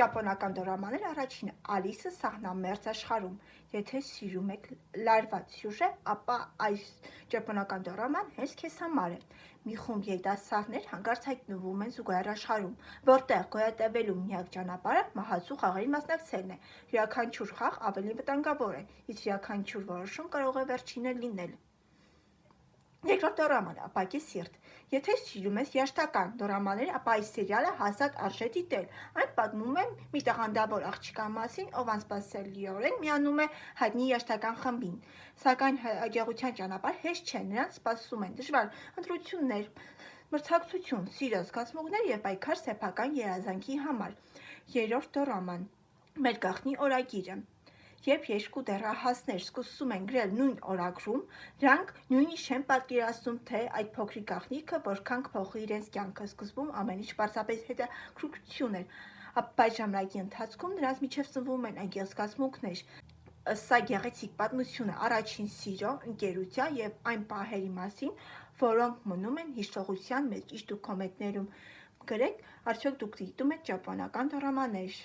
Ճապոնական դրամաներ առաջինը Ալիսը սաղնամերձ աշխարհում։ Եթե սիրում եք լարված սյուժե, ապա այս ճապոնական դրաման հենց քեզ համար է։ Մի խումբ երիտասարդներ հանկարծ հայտնվում են զուգահեռ աշխարհում, որտեղ գոյատևելու միակ ճանապարհը մահացու խաղերի մասնակցելն է։ Յուրաքանչյուր խաղ ավելի վտանգավոր է, իսկ յուրաքանչյուր որոշում կարող է վերջինը լինել։ Երկրորդ դորաման ապակի սիրտ։ Եթե սիրում ես երաժշտական դորամաներ, ապա այս սերիալը հաստատ արժե դիտել։ Այն պատմում է մի տաղանդավոր աղջկա մասին, ով անսպասելիորեն միանում է հայտնի երաժշտական խմբին։ Սակայն հաջողության ճանապարհ հեշտ չէ, նրանց սպասում են դժվար ընտրություններ, մրցակցություն, սիրո զգացմունքներ և պայքար սեփական երազանքի համար։ Երրորդ դորաման մեր գաղտնի օրագիրը։ Երբ երկու դեռահասներ սկսում են գրել նույն օրագրում, նրանք նույնիսկ չեն պատկերացնում, թե այդ փոքրիկ գաղտնիքը որքան կփոխի իրենց կյանքը։ Սկզբում ամեն ինչ պարզապես հետաքրքրություն էր, բայց ժամանակի ընթացքում նրանց միջև ծնվում են անկեղծ զգացմունքներ։ Սա գեղեցիկ պատմություն է առաջին սիրո, ընկերության և այն պահերի մասին, որոնք մնում են հիշողության մեջ։ Ճիշտ ու կոմենտներում գրեք, արդյոք դուք դիտում եք ճապոնական դրամաներ։